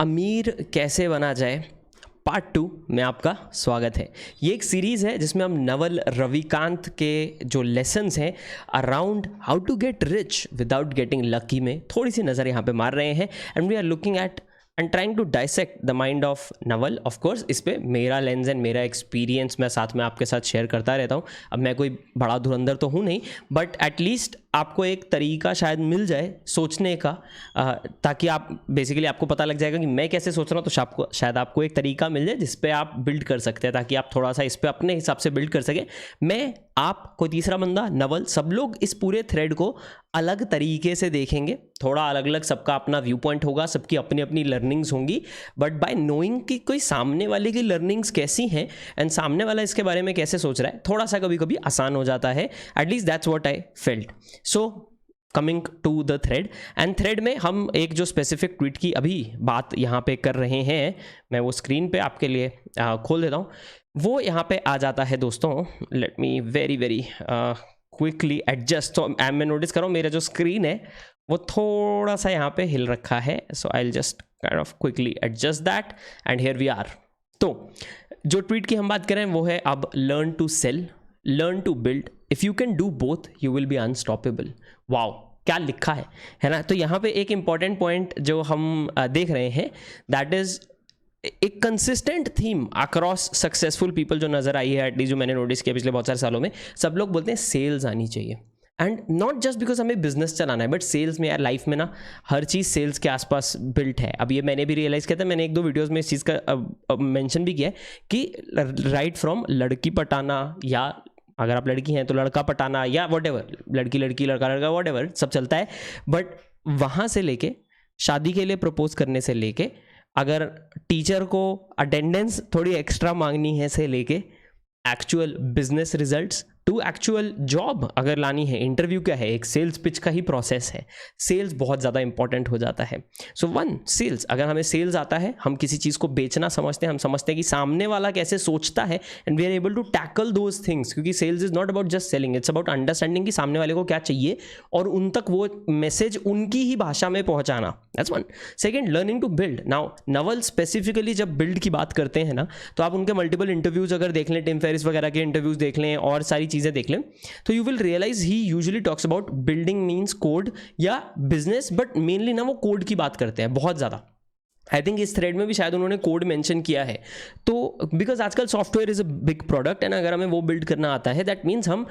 अमीर कैसे बना जाए पार्ट 2 में आपका स्वागत है। ये एक सीरीज़ है जिसमें हम नवल रविकांत के जो लेसन्स हैं around how to get rich without getting lucky में थोड़ी सी नज़र यहाँ पे मार रहे हैं and we are looking at and trying to dissect the mind of Naval. Of course इस पर मेरा लेंस एंड मेरा एक्सपीरियंस मैं साथ में आपके साथ शेयर करता रहता हूँ। अब मैं कोई बड़ा धुरंधर तो हूँ नहीं, बट एटलीस्ट आपको एक तरीका शायद मिल जाए सोचने का, ताकि आप बेसिकली आपको पता लग जाएगा कि मैं कैसे सोच रहा हूँ, तो शायद आपको एक तरीका मिल जाए जिस पे आप बिल्ड कर सकते हैं, ताकि आप थोड़ा सा इस पे अपने हिसाब से बिल्ड कर सकें। मैं, आप, कोई तीसरा बंदा, नवल, सब लोग इस पूरे थ्रेड को अलग तरीके से देखेंगे। थोड़ा अलग अलग सबका अपना व्यू पॉइंट होगा, सबकी अपनी अपनी लर्निंग्स होंगी, बट बाय नोइंग कि कोई सामने वाले की लर्निंग्स कैसी हैं एंड सामने वाला इसके बारे में कैसे सोच रहा है, थोड़ा सा कभी कभी आसान हो जाता है। At least that's what I felt. So coming to the thread, and thread में हम एक जो स्पेसिफिक ट्वीट की अभी बात यहाँ पे कर रहे हैं, मैं वो स्क्रीन पे आपके लिए खोल देता हूँ। वो यहाँ पे आ जाता है दोस्तों, let me very quickly adjust. तो मैं नोटिस कर रहा हूँ मेरा जो स्क्रीन है वो थोड़ा सा यहाँ पे हिल रखा है, so I will just kind of quickly adjust that and here we are. तो जो ट्वीट की हम बात कर रहे हैं वो है अब learn to sell, learn to build, if you can do both you will be unstoppable. Wow, क्या लिखा है ना। तो यहाँ पे एक इंपॉर्टेंट पॉइंट जो हम देख रहे हैं, दैट इज एक consistent theme across successful people जो नज़र आई है, एटलीस्ट जो मैंने नोटिस किया पिछले बहुत सारे सालों में। सब लोग बोलते हैं सेल्स आनी चाहिए, एंड नॉट जस्ट बिकॉज हमें बिजनेस चलाना है, बट सेल्स में यार लाइफ में ना हर चीज़ सेल्स के आसपास बिल्ट है। अब ये मैंने भी रियलाइज़ किया था, मैंने एक दो वीडियोस में इस चीज़ का मेंशन भी किया है कि राइट फ्रॉम लड़की पटाना, या अगर आप लड़की हैं तो लड़का पटाना, या व्हाटएवर, लड़की लड़की लड़का लड़का व्हाटएवर सब चलता है, बट वहाँ से लेके शादी के लिए प्रपोज करने से लेके अगर टीचर को अटेंडेंस थोड़ी एक्स्ट्रा मांगनी है से लेके actual business results to actual job अगर लानी है, इंटरव्यू क्या है, एक सेल्स पिच का ही प्रोसेस है। सेल्स बहुत ज़्यादा इंपॉर्टेंट हो जाता है। सो वन, सेल्स, अगर हमें सेल्स आता है, हम किसी चीज़ को बेचना समझते हैं, हम समझते हैं कि सामने वाला कैसे सोचता है, and we are able to tackle those things, क्योंकि sales is not about just selling, it's about understanding कि सामने वाले को क्या चाहिए और उन तक वो मैसेज उनकी ही भाषा में पहुँचाना। That's one. Second, learning to build. Now Naval specifically जब बिल्ड की बात करते हैं ना, तो आप उनके मल्टीपल इंटरव्यूज अगर देख लें, टिम फेरिस वगैरह के इंटरव्यूज देख लें और सारी चीज़ें देख लें, तो you will realize he usually talks about building means code या बिजनेस, बट मेनली ना वो कोड की बात करते हैं बहुत ज़्यादा। आई थिंक इस थ्रेड में भी शायद उन्होंने कोड मेंशन किया है। तो बिकॉज आजकल software is a big product, and अगर हमें वो बिल्ड करना आता है, दैट मीन्स हम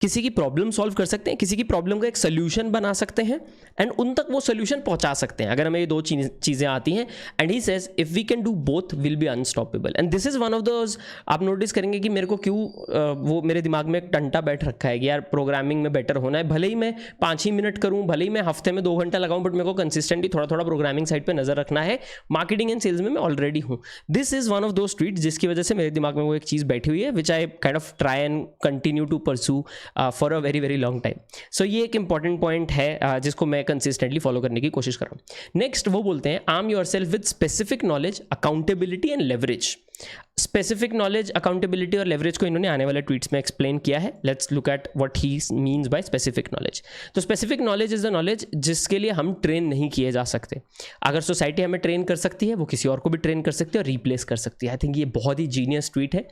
किसी की प्रॉब्लम सॉल्व कर सकते हैं, किसी की प्रॉब्लम का एक सोल्यूशन बना सकते हैं, एंड उन तक वो सोल्यूशन पहुंचा सकते हैं अगर हमें ये दो चीज़ें आती हैं। And he says if we can do both will be unstoppable, and this is one of those. आप नोटिस करेंगे कि मेरे को क्यों वो मेरे दिमाग में एक टंटा बैठ रखा है कि यार प्रोग्रामिंग में बेटर होना है, भले ही मैं 5 ही मिनट करूँ, भले ही मैं हफ्ते में 2 घंटा लगाऊँ, बट मेरे को कंसिस्टेंटली थोड़ा थोड़ा प्रोग्रामिंग साइड पर नजर रखना है। मार्केटिंग एंड सेल्स में मैं ऑलरेडी हूँ। दिस इज़ वन ऑफ दो ट्वीट्स जिसकी वजह से मेरे दिमाग में वो एक चीज़ बैठी हुई है, which I kind of try and continue to pursue for a very long time. So ये एक इंपॉर्टेंट पॉइंट है जिसको मैं कंसिस्टेंटली फॉलो करने की कोशिश कर रहा हूँ। नेक्स्ट वो बोलते हैं arm yourself with specific knowledge, accountability and leverage. Specific knowledge, accountability और लेवरेज को इन्होंने आने वाले ट्वीट्स में एक्सप्लेन किया है। Let's look at what he means by specific knowledge. तो specific knowledge is the knowledge जिसके लिए हम ट्रेन नहीं किए जा सकते। अगर सोसाइटी हमें ट्रेन कर सकती है, वो किसी और को भी ट्रेन कर सकती है और रिप्लेस कर सकती है। आई थिंक ये बहुत ही जीनियस ट्वीट है।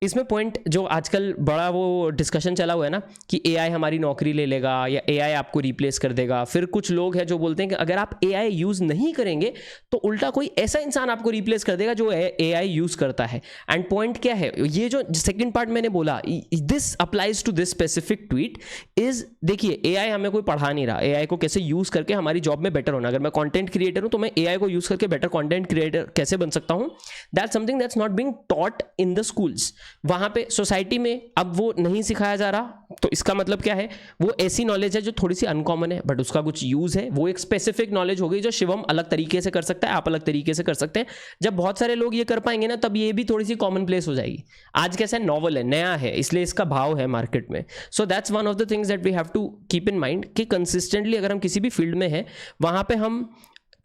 इसमें पॉइंट जो आजकल बड़ा वो डिस्कशन चला हुआ है ना कि एआई हमारी नौकरी ले लेगा या एआई आपको रिप्लेस कर देगा। फिर कुछ लोग हैं जो बोलते हैं कि अगर आप एआई यूज़ नहीं करेंगे तो उल्टा कोई ऐसा इंसान आपको रिप्लेस कर देगा जो एआई यूज़ करता है। एंड पॉइंट क्या है, ये जो सेकंड पार्ट मैंने बोला, this applies to this specific tweet is, देखिए एआई हमें कोई पढ़ा नहीं रहा एआई को कैसे यूज़ करके हमारी जॉब में बेटर होना। अगर मैं कंटेंट क्रिएटर हूँ तो मैं एआई को यूज़ करके बेटर कंटेंट क्रिएटर कैसे बन सकता हूँ, that's something that's not being taught in the schools. वहाँ पे सोसाइटी में अब वो नहीं सिखाया जा रहा, तो इसका मतलब क्या है, वो ऐसी नॉलेज है जो थोड़ी सी अनकॉमन है बट उसका कुछ यूज़ है। वो एक स्पेसिफिक नॉलेज हो गई जो शिवम अलग तरीके से कर सकता है, आप अलग तरीके से कर सकते हैं। जब बहुत सारे लोग ये कर पाएंगे ना, तब ये भी थोड़ी सी कॉमन प्लेस हो जाएगी। आज कैसा है, नॉवल है, नया है, इसलिए इसका भाव है मार्केट में। So that's one of the things that we have to keep in mind कि कंसिस्टेंटली अगर हम किसी भी फील्ड में हैं, वहाँ पे हम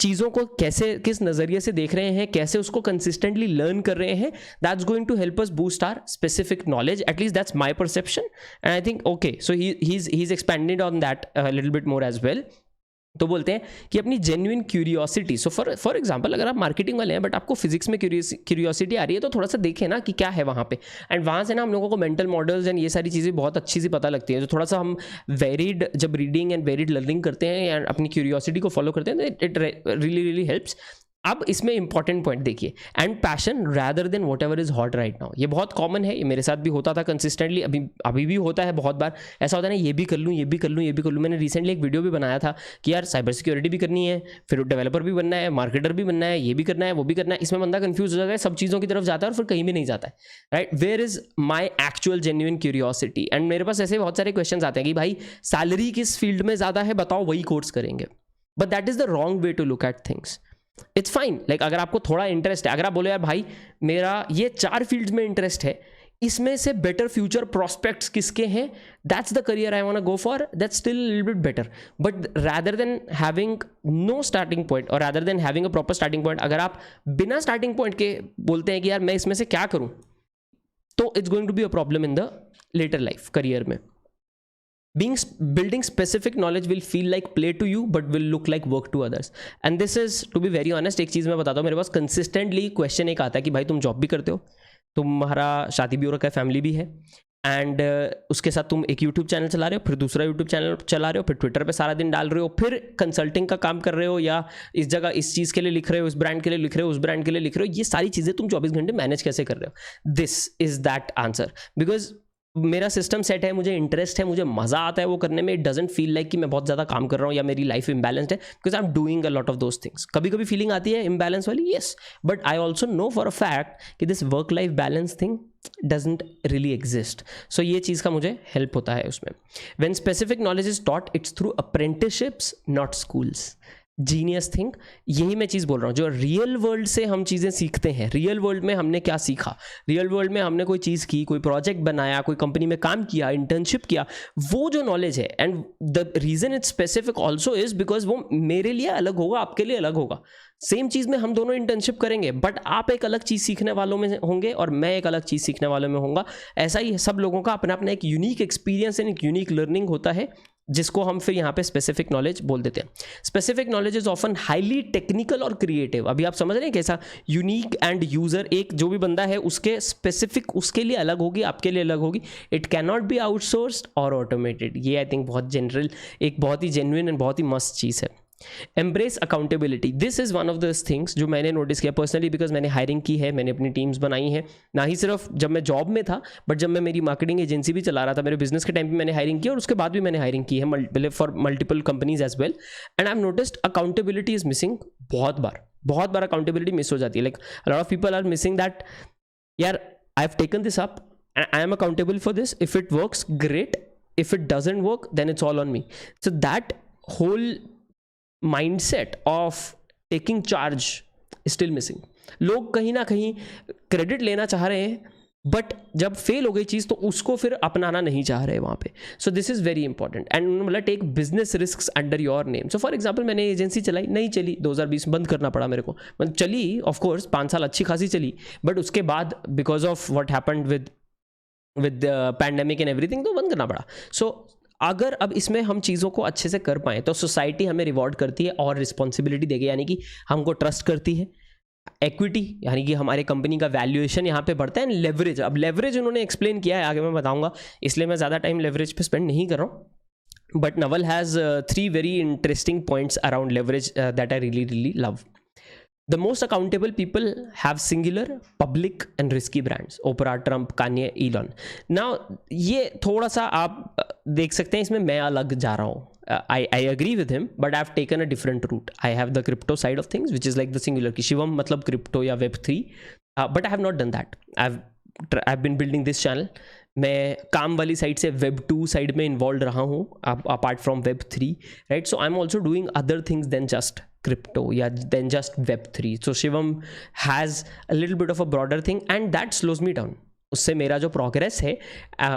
चीज़ों को कैसे, किस नज़रिए से देख रहे हैं, कैसे उसको कंसिस्टेंटली लर्न कर रहे हैं, that's going to help us boost our specific knowledge. At least that's my perception, and I think okay, so he is expanded on that little bit more as well. तो बोलते हैं कि अपनी genuine curiosity, so for example अगर आप marketing वाले हैं but आपको फिजिक्स में क्यूरियोसिटी आ रही है तो थोड़ा सा देखें ना कि क्या है वहाँ पे, एंड वहाँ से ना हम लोगों को मेंटल मॉडल्स एंड ये सारी चीज़ें बहुत अच्छी सी पता लगती है। तो थोड़ा सा हम वेरिड जब रीडिंग एंड वेरिड लर्निंग करते हैं या अपनी क्यूरियोसिटी को फॉलो करते हैं, इट रियली हेल्प्स। अब इसमें इंपॉर्टेंट पॉइंट देखिए, and passion rather than what ever is hot right now. ये बहुत कॉमन है, ये मेरे साथ भी होता था कंसिस्टेंटली, अभी भी होता है बहुत बार। ऐसा होता है ना, ये भी कर लूँ, ये भी कर लूँ, ये भी कर लूँ। मैंने रिसेंटली एक वीडियो भी बनाया था कि यार साइबर सिक्योरिटी भी करनी है, फिर डेवलपर भी बनना है, मार्केटर भी बनना है, ये भी करना है, वो भी करना है। इसमें बंदा कंफ्यूज हो जाता है, सब चीज़ों की तरफ जाता है और फिर कहीं भी नहीं जाता है, right. Where is my actual genuine curiosity? And मेरे पास ऐसे बहुत सारे क्वेश्चन आते हैं कि भाई सैलरी किस फील्ड में ज़्यादा है, बताओ, वही कोर्स करेंगे। But that is the wrong way to look at things. It's fine, like अगर आपको थोड़ा इंटरेस्ट है, अगर आप बोले यार भाई मेरा ये 4 फील्ड्स में इंटरेस्ट है, इसमें से बेटर फ्यूचर प्रोस्पेक्ट्स किसके हैं, that's the career I want to go for, that's still little bit better. But rather than having no starting point और rather than having a proper starting point, अगर आप बिना starting point के बोलते हैं कि यार मैं इसमें से क्या करूं, तो it's going to be a problem in the later life, career में। Building specific knowledge will feel like play to you but will look like work to others. And this is, to be very honest, एक चीज़ मैं बताता हूँ, मेरे पास consistently question एक आता है कि भाई तुम जॉब भी करते हो, तुम्हारा शादी भी हो रखा है, फैमिली भी है, एंड उसके साथ तुम एक यूट्यूब चैनल चला रहे हो, फिर दूसरा यूट्यूब चैनल चला रहे हो, फिर ट्विटर पे सारा दिन डाल रहे हो, फिर कंसल्टिंग का काम कर रहे हो, या इस जगह इस चीज़ के लिए लिख रहे हो, इस ब्रांड के लिए लिख रहे हो, उस ब्रांड के लिए लिख रहे हो। ये सारी चीज़ें तुम 24 घंटे मैनेज कैसे कर रहे हो? This is that answer. Because मेरा सिस्टम सेट है, मुझे इंटरेस्ट है, मुझे मज़ा आता है वो करने में। इट डजंट फील लाइक कि मैं बहुत ज़्यादा काम कर रहा हूँ या मेरी लाइफ इम्बैलेंस्ड है, because I am doing a lot of those things. कभी कभी फीलिंग आती है इम्बैलेंस वाली, yes, but I also know for a fact कि this work life balance thing doesn't really exist. So ये चीज़ का मुझे हेल्प होता है उसमें। When specific knowledge is taught, it's through apprenticeships not schools. Genius thing, यही मैं चीज़ बोल रहा हूँ। जो रियल वर्ल्ड से हम चीज़ें सीखते हैं, रियल वर्ल्ड में हमने क्या सीखा, रियल वर्ल्ड में हमने कोई चीज़ की, कोई प्रोजेक्ट बनाया, कोई कंपनी में काम किया, इंटर्नशिप किया, वो जो नॉलेज है, and the reason it's specific also is because वो मेरे लिए अलग होगा, आपके लिए अलग होगा। सेम चीज़ में हम दोनों इंटर्नशिप करेंगे, बट आप एक अलग चीज़ सीखने वालों में होंगे और मैं एक अलग चीज़ सीखने वालों में होऊंगा। ऐसा ही सब लोगों का अपना अपना एक यूनिक एक्सपीरियंस एंड एक यूनिक लर्निंग होता है, जिसको हम फिर यहाँ पे स्पेसिफिक नॉलेज बोल देते हैं। Specific knowledge is often highly technical और क्रिएटिव। अभी आप समझ रहे हैं कैसा यूनिक एंड यूजर, एक जो भी बंदा है उसके स्पेसिफिक उसके लिए अलग होगी, आपके लिए अलग होगी। It can not be outsourced और ऑटोमेटेड। ये आई थिंक बहुत जनरल, एक बहुत ही जेन्युइन एंड बहुत ही मस्त चीज़ है। Embrace accountability, this is one of this things जो मैंने नोटिस किया पर्सनली, बिकॉज मैंने हायरिंग की है, मैंने अपनी टीम्स बनाई हैं, ना ही सिर्फ जब मैं जॉब में था, बट जब मैं मेरी मार्केटिंग एजेंसी भी चला रहा था, मेरे बिजनेस के टाइम भी मैंने हायरिंग की और उसके बाद भी मैंने हायरिंग की है for multiple companies as well. And I have noticed accountability is missing. बहुत बार अकाउंटेबिलिटी मिस हो जाती है। Like a lot of people are missing that, यार I have taken this up, I am accountable for this, if it works great, if it doesn't work then it's all on me. So that whole mindset of taking charge still missing. लोग कहीं ना कहीं credit लेना चाह रहे हैं, but जब fail हो गई चीज़ तो उसको फिर अपनाना नहीं चाह रहे वहाँ पे। So this is very important. And मतलब take business risk under your name. So for example मैंने एजेंसी चलाई, नहीं चली, 2020 में बंद करना पड़ा मेरे को। मतलब चली ऑफकोर्स 5 साल अच्छी खासी चली, बट उसके बाद because of what happened with pandemic and everything तो बंद करना पड़ा। सो अगर अब इसमें हम चीज़ों को अच्छे से कर पाएँ तो सोसाइटी हमें रिवॉर्ड करती है और रिस्पॉन्सिबिलिटी देगी, यानी कि हमको ट्रस्ट करती है। एक्विटी यानी कि हमारे कंपनी का वैल्यूएशन यहाँ पे बढ़ता है। लेवरेज, अब लेवरेज उन्होंने एक्सप्लेन किया है, आगे मैं बताऊंगा, इसलिए मैं ज़्यादा टाइम लेवरेज पे स्पेंड नहीं कर रहा हूँ। But Naval has 3 very interesting points around leverage that I really love. The most accountable people have singular, public and risky brands. Oprah, Trump, Kanye, Elon. Now ये थोड़ा सा आप देख सकते हैं, इसमें मैं अलग जा रहा हूँ. I agree with him, but I've taken a different route. I have the crypto side of things, which is like the singular कि शिवम मतलब crypto या Web3. But I have not done that. I've been building this channel. मैं काम वाली side से Web2 side में involve रहा हूँ, apart from Web3, right. So I am also doing other things then just crypto, yeah, than just Web3. So Shivam has a little bit of a broader thing, and that slows me down. उससे मेरा जो progress है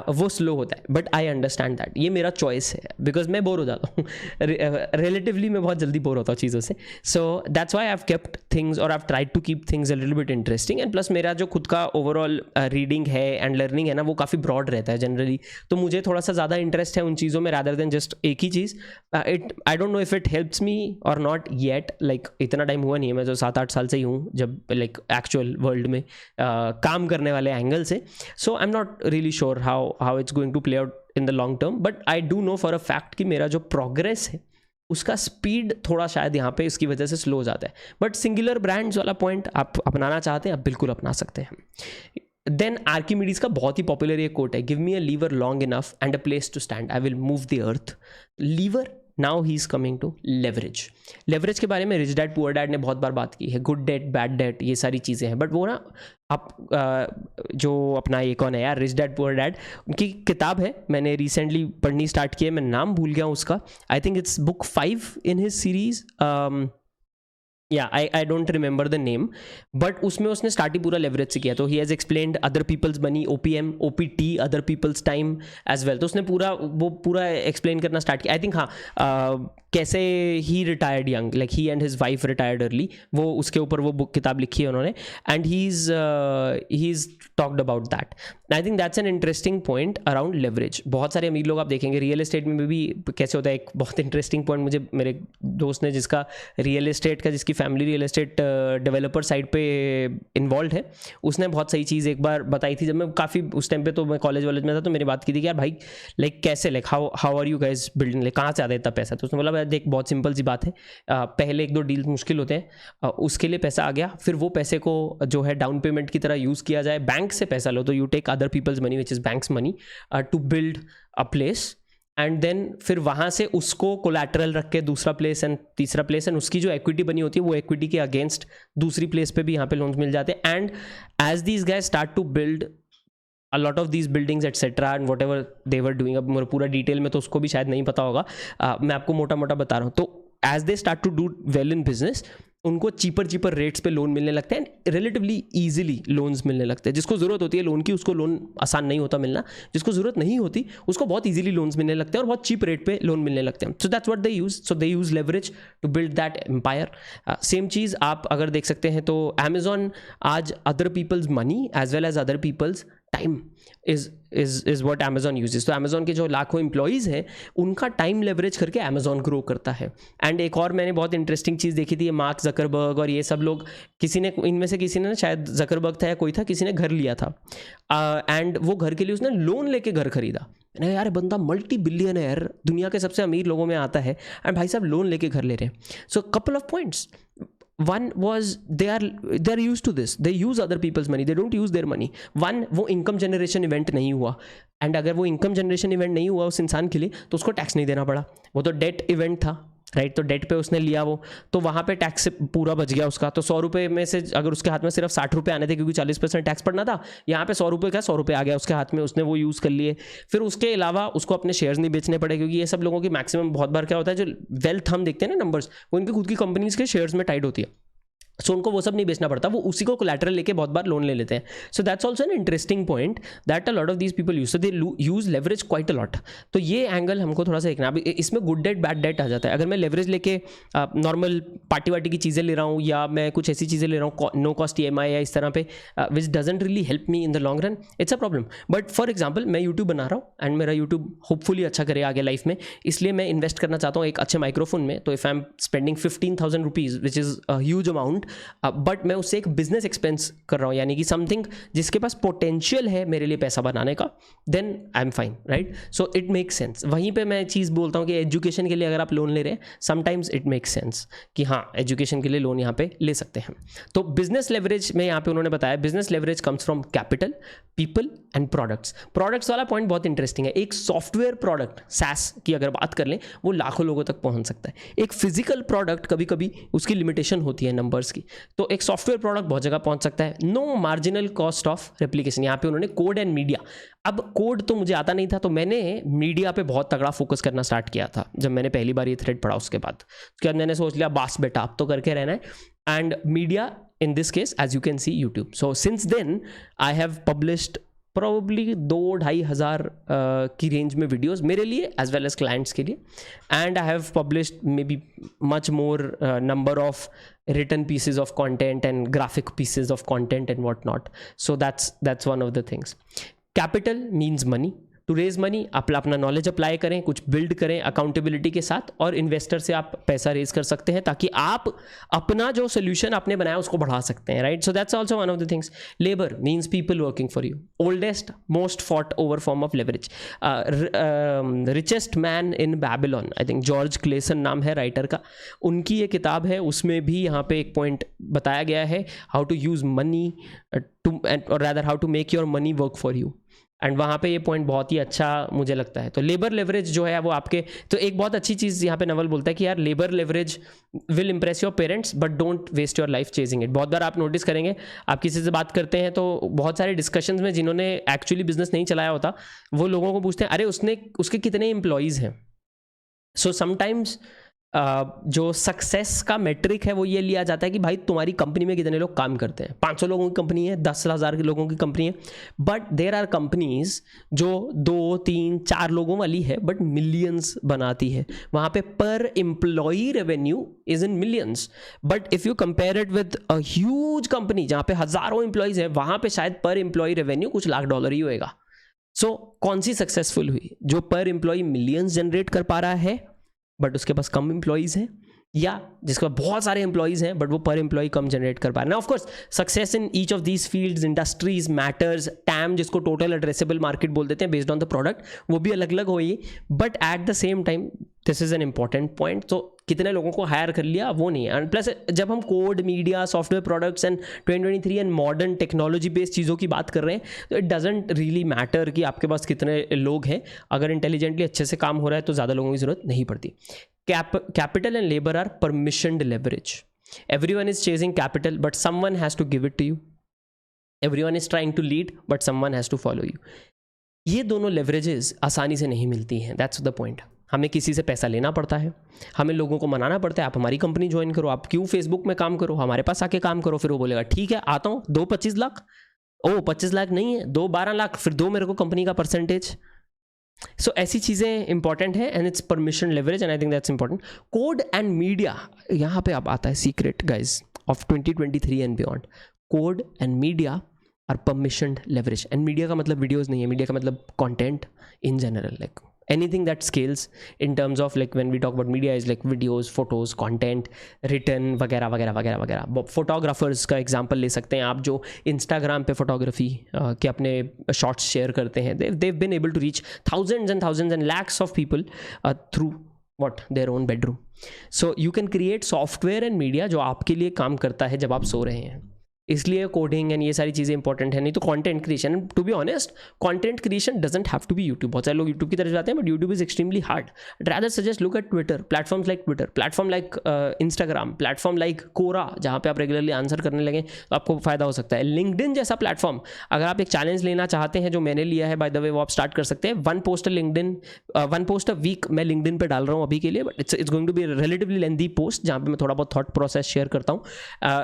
वो slow होता है. But I understand that, ये मेरा choice है, बिकॉज मैं बोर हो जाता हूँ रिलेटिवली. मैं बहुत जल्दी बोर होता हूँ चीज़ों से. So that's why I have kept things और I have tried to keep things a little bit interesting. And plus मेरा जो खुद का ओवरऑल रीडिंग है एंड लर्निंग है ना, वो काफ़ी ब्रॉड रहता है जनरली. तो मुझे थोड़ा सा ज़्यादा इंटरेस्ट है उन चीज़ों में रादर देन जस्ट एक ही चीज़. I don't know if it helps me और नॉट येट. लाइक इतना टाइम हुआ नहीं है, मैं जो 7-8 साल से ही हूँ जब लाइक एक्चुअल वर्ल्ड में काम करने वाले एंगल से. So I'm not really sure how it's going to play out in the long term, but I do know for a fact कि मेरा जो progress है उसका स्पीड थोड़ा शायद यहाँ पे इसकी वजह से स्लो हो जाता है. बट सिंगुलर ब्रांड्स वाला पॉइंट आप अपनाना चाहते हैं, आप बिल्कुल अपना सकते हैं. देन आर्किमिडीज का बहुत ही पॉपुलर ये कोट है, give me a lever long enough and a place to stand, I will move the earth. Lever, now he is coming to leverage. Leverage के बारे में रिच डैड पुअर डैड ने बहुत बार बात की है. गुड डेट, बैड डेट, ये सारी चीज़ें हैं. बट वो ना आप जो अपना ये कौन है यार, रिच डैड पुअर डैड, उनकी किताब है, मैंने रिसेंटली पढ़नी स्टार्ट की है, मैं नाम भूल गया हूँ उसका. I think it's book 5 in his series. या I don't remember the name. But उसमें उसने स्टार्ट ही पूरा लेवरेज से किया. तो he has explained other people's money, OPM, OPT, other people's time as well. तो उसने पूरा एक्सप्लेन करना स्टार्ट किया. आई थिंक हाँ, कैसे ही retired young, like he and his wife retired early, वो उसके ऊपर वो बुक किताब लिखी है उन्होंने. And he is talked about that. I think that's an interesting point around leverage. बहुत सारे अमीर लोग आप देखेंगे रियल एस्टेट में भी कैसे होता है. एक बहुत इंटरेस्टिंग पॉइंट मुझे मेरे दोस्त ने, जिसका रियल एस्टेट का, जिसकी family real estate developer side पे इन्वॉल्व है, उसने बहुत सही चीज़ एक बार बताई थी. जब मैं काफ़ी उस टाइम पे तो मैं कॉलेज में था, तो मेरी बात की थी कि यार भाई लाइक कैसे, like how are you guys building, like कहाँ से आता है इतना पैसा. तो उसने बोला देख बहुत सिंपल सी बात है, पहले 1-2 डील मुश्किल होते हैं, उसके लिए पैसा आ गया, फिर वो पैसे को जो है डाउन पेमेंट की तरह यूज़ किया जाए. बैंक से पैसा लो तो you take other people's money which is banks money to build a place. And then फिर वहाँ से उसको कोलैटरल रख के दूसरा प्लेस एंड तीसरा प्लेस, एंड उसकी जो एक्विटी बनी होती है वो एक्विटी के अगेंस्ट दूसरी प्लेस पे भी यहाँ पे लोन्स मिल जाते हैं. And as these guys start to build a lot of these buildings etc and whatever they were doing, अब मेरे पूरा डिटेल में तो उसको भी शायद नहीं पता होगा, मैं आपको मोटा मोटा बता रहा हूँ. तो as they start to do well in business, उनको चीपर रेट्स पे लोन मिलने लगते हैं, रिलेटिवली ईजिली लोन्स मिलने लगते हैं. जिसको ज़रूरत होती है लोन की, उसको लोन आसान नहीं होता मिलना. जिसको ज़रूरत नहीं होती उसको बहुत ईजिली लोन्स मिलने लगते हैं और बहुत चीप रेट पे लोन मिलने लगते हैं. So that's what they use. So they use leverage to build that empire. Same चीज़ आप अगर देख सकते हैं तो अमेजॉन आज other people's money as well as other people's time is what Amazon uses. तो अमेजॉन के जो लाखों एम्प्लॉयज़ हैं उनका टाइम लेवरेज करके अमेजॉन ग्रो करता है. एंड एक और मैंने बहुत इंटरेस्टिंग चीज़ देखी थी, मार्क जकरबर्ग और ये सब लोग, किसी ने इनमें से किसी ने, शायद जकरबर्ग था या कोई था, किसी ने घर लिया था एंड वो घर के लिए उसने लोन लेके घर खरीदा. मैंने यार बंदा मल्टी बिलियनर, दुनिया के सबसे अमीर लोगों में आता है, एंड भाई साहब लोन लेके घर ले रहे हैं. So couple of points. One was they are used to this. They use other people's money. They don't use their money. One, वो इनकम जनरेशन इवेंट नहीं हुआ. एंड अगर वो इनकम जनरेशन इवेंट नहीं हुआ उस इंसान के लिए तो उसको टैक्स नहीं देना पड़ा. वो तो डेट इवेंट था, राइट. तो डेट पे उसने लिया वो, तो वहाँ पे टैक्स से पूरा बच गया उसका. तो 100 रुपये में से अगर उसके हाथ में सिर्फ 60 रुपये आने थे क्योंकि 40% टैक्स पड़ना था, यहाँ पे 100 रुपये का 100 रुपये आ गया उसके हाथ में, उसने वो यूज़ कर लिए. फिर उसके अलावा उसको अपने शेयर्स नहीं बेचने पड़े, क्योंकि ये सब लोगों की मैक्सिमम बहुत बार क्या होता है, जो वेल्थ हम देखते हैं ना नंबर्स, वो इनकी खुद की कंपनीज के शेयर्स में टाइड होती है. सो उनको वो सब नहीं बेचना पड़ता, वो उसी को कोलैटरल लेके बहुत बार लोन ले लेते हैं. So that's also an interesting point that a lot of these people use. So they use leverage quite a lot. तो ये एंगल हमको थोड़ा सा देखना. अब इसमें गुड डेट बैड डेट आ जाता है. अगर मैं लेवरेज लेके नॉर्मल पार्टी वार्टी की चीज़ें ले रहा हूँ, या मैं कुछ ऐसी चीज़ें ले रहा हूँ नो कॉस्ट EMI या इस तरह पे, विच doesn't really help me in the long run, it's a problem. But for example मैं यूट्यूब बना रहा हूँ एंड मेरा यूट्यूब होपफुली अच्छा करे आगे लाइफ में, इसलिए मैं इन्वेस्ट करना चाहता हूँ एक अच्छे माइक्रोफोन में. तो if I am spending 15,000 rupees which is a huge amount, but मैं उससे एक बिजनेस एक्सपेंस कर रहा हूँ, यानी कि समथिंग जिसके पास पोटेंशियल है मेरे लिए पैसा बनाने का, then I am fine, right. So it makes sense. वहीं पे मैं चीज़ बोलता हूँ कि एजुकेशन के लिए अगर आप लोन ले रहे हैं, समटाइम्स इट मेक्स सेंस कि हाँ एजुकेशन के लिए लोन यहाँ पे ले सकते हैं. तो बिजनेस लेवरेज में यहाँ पे उन्होंने बताया, business leverage comes from capital, people and products. Products वाला पॉइंट बहुत इंटरेस्टिंग है. एक सॉफ्टवेयर प्रोडक्ट SaaS की अगर बात कर लें, वो लाखों लोगों तक पहुँच सकता है. एक फिजिकल प्रोडक्ट कभी कभी उसकी लिमिटेशन होती है नंबर्स की. तो एक सॉफ्टवेयर प्रोडक्ट बहुत जगह पहुंच सकता है. No marginal cost of replication. यहाँ पे उन्होंने कोड एंड मीडिया. अब कोड तो मुझे आता नहीं था, तो मैंने मीडिया पे बहुत तगड़ा फोकस करना स्टार्ट किया था जब मैंने पहली बार ये थ्रेड पढ़ा. उसके बाद मैंने सोच लिया बास बेटा अब तो करके रहना है. And media in this case as you can see YouTube. So since then I have published probably 2-2,500 की रेंज में वीडियोस मेरे लिए एज वेल एज क्लाइंट्स के लिए, and I have published may be much more number of written pieces of content and graphic pieces of content and whatnot. So that's one of the things. Capital means money. To raise money, आप अपना knowledge apply करें, कुछ build करें accountability के साथ, और investor से आप पैसा रेज कर सकते हैं ताकि आप अपना जो सोल्यूशन आपने बनाया उसको बढ़ा सकते हैं, right? So that's also one of the things. Labour means people working for you. Oldest most fought over form of leverage. Richest man in Babylon, I think George Clason नाम है राइटर का, उनकी ये किताब है, उसमें भी यहाँ पे एक पॉइंट बताया गया है, how to use money to, और rather how to make your money work for you. And वहाँ पे ये पॉइंट बहुत ही अच्छा मुझे लगता है. तो लेबर लेवरेज जो है वो आपके, तो एक बहुत अच्छी चीज़ यहाँ पे नवल बोलता है कि यार labour leverage will impress your parents but don't waste your life chasing it. बहुत बार आप नोटिस करेंगे, आप किसी से बात करते हैं तो बहुत सारे डिस्कशंस में जिन्होंने एक्चुअली बिजनेस नहीं चलाया होता, वो लोगों को पूछते हैं अरे उसके कितने एम्प्लॉयज़ हैं. सो समटाइम्स जो सक्सेस का मेट्रिक है वो ये लिया जाता है कि भाई तुम्हारी कंपनी में कितने लोग काम करते हैं. 500 लोगों की कंपनी है, 10,000 लोगों की कंपनी है, बट देर आर कंपनीज जो 2, 3, 4 लोगों वाली है बट मिलियंस बनाती है. वहाँ पे पर employee revenue is in millions, but if you compare it with a huge company जहाँ पे हज़ारों एम्प्लॉयज़ हैं, वहाँ पे शायद पर एम्प्लॉई रेवेन्यू कुछ लाख डॉलर ही होएगा. सो कौन सी सक्सेसफुल हुई? जो पर एम्प्लॉई मिलियंस जनरेट कर पा रहा है बट उसके पास कम एम्प्लॉयज़ हैं, या जिसके पास बहुत सारे एम्प्लॉयज़ हैं बट वो पर एम्प्लॉय कम जनरेट कर पा रहे हैं. Of course success in each of these fields, industries matters. Time जिसको टोटल एड्रेसेबल मार्केट बोल देते हैं बेस्ड ऑन द प्रोडक्ट, वो भी अलग अलग होगी, but at the same time this is an important point. तो कितने लोगों को हायर कर लिया वो नहीं है. एंड प्लस जब हम code, media, software products and 2023 and modern technology based चीज़ों की बात कर रहे हैं, तो इट डजेंट रियली मैटर कि आपके पास कितने लोग हैं. अगर इंटेलिजेंटली अच्छे से काम हो रहा है तो ज़्यादा लोगों की ज़रूरत नहीं पड़ती. Capital and labor are permissioned leverage. Everyone is chasing capital, but someone has to give it to you. Everyone is trying to lead, but someone has to follow you. ये दोनों leverages आसानी से नहीं मिलती हैं. That's the point. हमें किसी से पैसा लेना पड़ता है, हमें लोगों को मनाना पड़ता है, आप हमारी कंपनी ज्वाइन करो, आप क्यों फेसबुक में काम करो, हमारे पास आके काम करो. फिर वो बोलेगा ठीक है आता हूँ, 2-25 लाख, 25 लाख नहीं है, 2-12 लाख, फिर दो मेरे को कंपनी का परसेंटेज. सो ऐसी चीज़ें इंपॉर्टेंट है, and it's permission leverage, and I think that's important. Code and media, यहाँ पे अब आता है secret guys of 2023 and beyond. Code and media are permissioned leverage. And media का मतलब वीडियोज़ नहीं है, मीडिया का मतलब content in general, like anything that scales in terms of like when we talk about media is like videos, photos, content, written वगैरह वगैरह वगैरह वगैरह. फोटोग्राफर्स का एग्जांपल ले सकते हैं आप, जो इंस्टाग्राम पे फोटोग्राफी के अपने शॉट्स शेयर करते हैं. they've been able to reach thousands and lakhs of people through what their own bedroom. So you can create software and media जो आपके लिए काम करता है जब आप सो रहे हैं. इसलिए कोडिंग एंड ये सारी चीज़ें इंपॉर्टेंट है. नहीं तो content creation, to be honest content creation doesn't have to be YouTube. बहुत सारे लोग यूट्यूब की तरफ जाते हैं but YouTube is extremely hard. Rather suggest look at Twitter, platforms like Twitter, platform like Instagram, platform like Quora जहाँ पे आप रेगुलरली आंसर करने लगें तो आपको फ़ायदा हो सकता है. लिंक्डइन जैसा प्लेटफॉर्म, अगर आप एक चैलेंज लेना चाहते हैं जो मैंने लिया है बाय द वे, वो आप स्टार्ट कर सकते हैं. 1 पोस्ट अ वीक मैं लिंक्डइन पे डाल रहा हूँ अभी के लिए, but it's going to be relatively lengthy post जहाँ पे मैं थोड़ा बहुत थॉट प्रोसेस शेयर करता हूँ,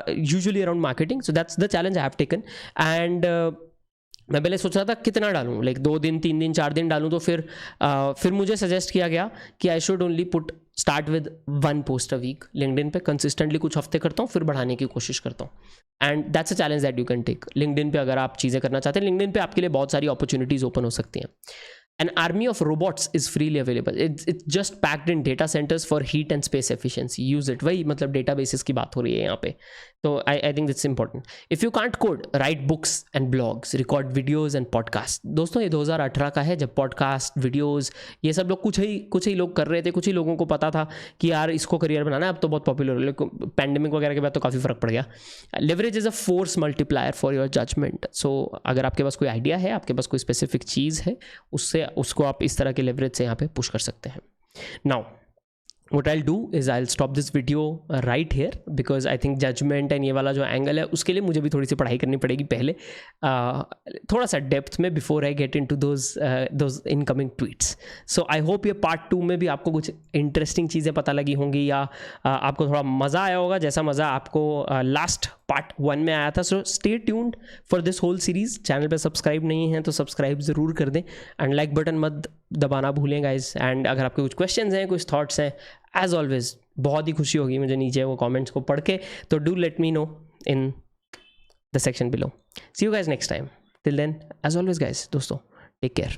usually around marketing. So that's the challenge I have taken. And मैं पहले सोच रहा था कितना डालूँ, लाइक 2 दिन 3 दिन 4 दिन डालूँ, तो फिर मुझे सजेस्ट किया गया कि I should only start with 1 post a week LinkedIn पे. कंसिस्टेंटली कुछ हफ्ते करता हूँ, फिर बढ़ाने की कोशिश करता हूँ. And that's a challenge that you can take. LinkedIn पे अगर आप चीज़ें करना चाहते हैं, लिंक्डइन पे आपके लिए बहुत सारी अपॉर्चुनिटीज़ ओपन हो सकती हैं. An army of robots is freely available. It's just packed in data centers for heat and space efficiency. Use it. वही मतलब databases की बात हो रही है यहाँ पे. तो I think that's important. If you can't code, write books and blogs, record videos and podcasts. दोस्तों ये 2018 का है जब पॉडकास्ट, वीडियोस ये सब लोग कुछ ही लोग कर रहे थे. कुछ ही लोगों को पता था कि यार इसको करियर बनाना है. अब तो बहुत पॉपुलर हो गया. पैंडेमिक वगैरह के बाद तो काफ़ी फ़र्क पड़ गया. Leverage is a force multiplier for your judgement. So अगर आपके पास कोई आइडिया है, आपके पास कोई स्पेसिफिक चीज़ है, उसको आप इस तरह के लेवरेज से यहाँ पे पुश कर सकते हैं. Now what I'll do is I'll stop this video right here because I think judgment and ये वाला जो एंगल है उसके लिए मुझे भी थोड़ी सी पढ़ाई करनी पड़ेगी पहले, थोड़ा सा डेप्थ में, before I get into those incoming tweets. So I hope ये पार्ट 2 में भी आपको कुछ इंटरेस्टिंग चीज़ें पता लगी होंगी, या आपको थोड़ा मज़ा आया होगा जैसा मज़ा आपको लास्ट पार्ट 1 में आया था. So stay tuned for this whole series. Channel पे सब्सक्राइब नहीं है तो सब्सक्राइब ज़रूर कर दें एंड लाइक बटन मत दबाना भूलें गाइज. एंड अगर आपके कुछ क्वेश्चंस हैं, कुछ थॉट्स हैं, एज ऑलवेज बहुत ही खुशी होगी मुझे नीचे वो कमेंट्स को पढ़ के. तो do let me know in the section below. See you guys next time. Till then as always guys, दोस्तों टेक केयर.